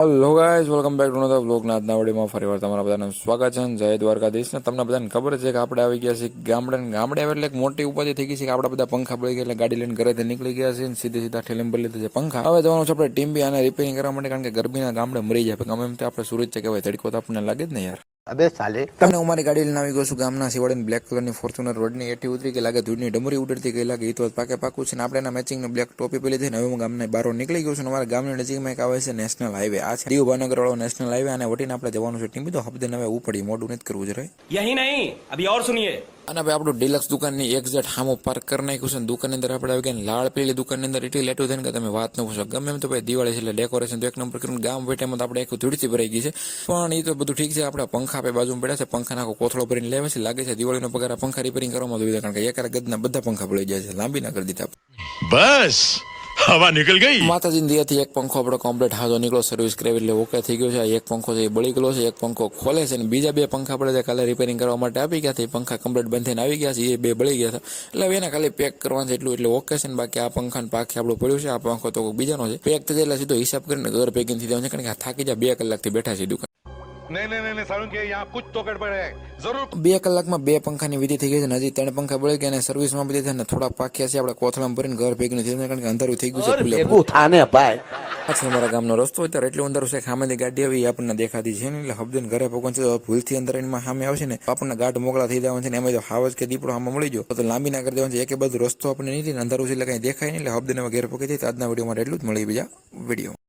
Hello guys, welcome back to another vlog. આજના વિડીયોમાં ફરીવાર તમારા બધાનું સ્વાગત છે. જય દ્વારકાધીશ. ને તમને બધાને ખબર છે કે આપણે આવી ગયા છીએ ગામડે આવે એટલે એક મોટી ઉપાધિ થઈ ગઈ છે કે આપણા બધા પંખા બળી ગયા એટલે ગાડી લઈને ઘરેથી નીકળી ગયા છે. સીધા ઠેલીમાં ભરી લીધા છે પંખા. હવે જવાનું છે આપણે ટીમ્બી આને રિપેરિંગ કરવા માટે, કારણ કે ગરમીના ગામડે મરી જાય. ગમે એમ આપણે સુરત છે કહેવાય, તડકો તો આપણને લાગે જ ને યાર. અબે સાલે અને હું મારી ગાડી લઈને આવી ગયો છું ગામના સિવાડીને. બ્લેક કલરની ફોર્ચ્યુનર રોડની એટી ઉતરી કે લાગે ધૂળની ડમરી ઉડતી કે લાગે એ તો પાકું છે. ને આપણે એના મેચિંગ બ્લેક ટોપી પેલી થઈને હવે હું ગામના બહાર નીકળી ગયો છું. અમારા ગામની નજીકમાં એક આવે છે નેશનલ હાઈવે. આ છે દીવ ભાવનગર વાળો નેશનલ હાઈવે. અને વટીને આપણે જવાનું છે ટીમ્બી. તો હબદે હવે ઉપડી મોડું નથી કરવું જોઈએ. यही नहीं अभी और सुनिए। અને ભાઈ આપણું ડિલક્સ દુકાનની એક્ઝેક્ટ સામો પાર્ક કરી નાખ્યું છે. દુકાનની અંદર આપણે આવી ગયા. લાળ પીળી દુકાનની અંદર એટલી લેટું થઈને કે તમે વાત ન પૂછો. ગમે એમ તો ભાઈ દિવાળી છે એટલે ડેકોરેશન તો એક નંબર કર્યું. ગામ વેટામાં તો આપણે આખું ધૂળથી ભરાઈ ગઈ છે, પણ એ તો બધું ઠીક છે. આપણે પંખા આપણે બાજુમાં પડ્યા છે. પંખાનો આખો કોથળો ભરીને લેવા છે. લાગે છે દિવાળીનો પગાર પંખા રિપેરિંગ કરવામાં જોઈએ, કારણ કે એક ગદના બધા પંખા પડી જાય છે. લાંબી ના કરી દીધા બસ હવા નીકળ ગઈ. માતાજીની દયાથી એક પંખો આપણો કમ્પ્લીટ હાજો નીકળો, સર્વિસ કરાવી એટલે ઓકે થઈ ગયો છે. એક પંખો છે એ બળી ગયો છે, એક પંખો ખોલે છે, અને બીજા બે પંખા આપણે કાલે રિપેરિંગ કરવા માટે આપી ગયા હતા. એ પંખા કમ્પ્લીટ બંધ થઈને આવી ગયા છે, એ બે બળી ગયા હતા. એટલે હવે એને ખાલી પેક કરવાનું છે એટલું, એટલે ઓકે છે. બાકી આ પંખાને પાખી આપણું પડ્યું છે. આ પંખો તો બીજાનો છે. પેક થઈ જાય એટલે સીધો હિસાબ કરીને ઘર પેકિંગ થઈ જવાનું છે, કારણ કે થાકી જાય. 2 કલાકથી બેઠા છે દુકાન. નહીં સારું કે યહાં કુછ તો ગડબડ હે જરૂર. 2 કલાકમાં 2 પંખાની વિધિ થઈ ગઈ છે. હજી 3 પંખા બળી ગયા અને સર્વિસમાં બધી થઈને થોડા પાક્યા છે. આપણે કોથળામાં ભરીને ઘર ભેગું થઈ જાય, કારણ કે અંધારું થઈ ગયું છે. ભેગું થાને ભાઈ. આ છે અમારા ગામનો રસ્તો. અત્યારે એટલું અંધારું છે, સામેથી ગાડી આવી આપણને દેખાતી છે ને, એટલે હબદન ઘરે પહોંચે તો ભૂલથી અંદર એમાં સામે આવશે ને આપણને ગાઢ મોકળા થઈ જવાનું છે. ને એમાં જો હાવજ કે દીપડો આમાં મળી ગયો તો લાંબી ના કરી દેવાનું છે. એક બધું રસ્તો આપણને નથી, અંધારું છે એટલે કઈ દેખાય નહીં. એટલે હબદન ઘેર પહોંચી જાય. આજના વિડીયો માટે એટલું જ. મળી બીજા વિડીયો.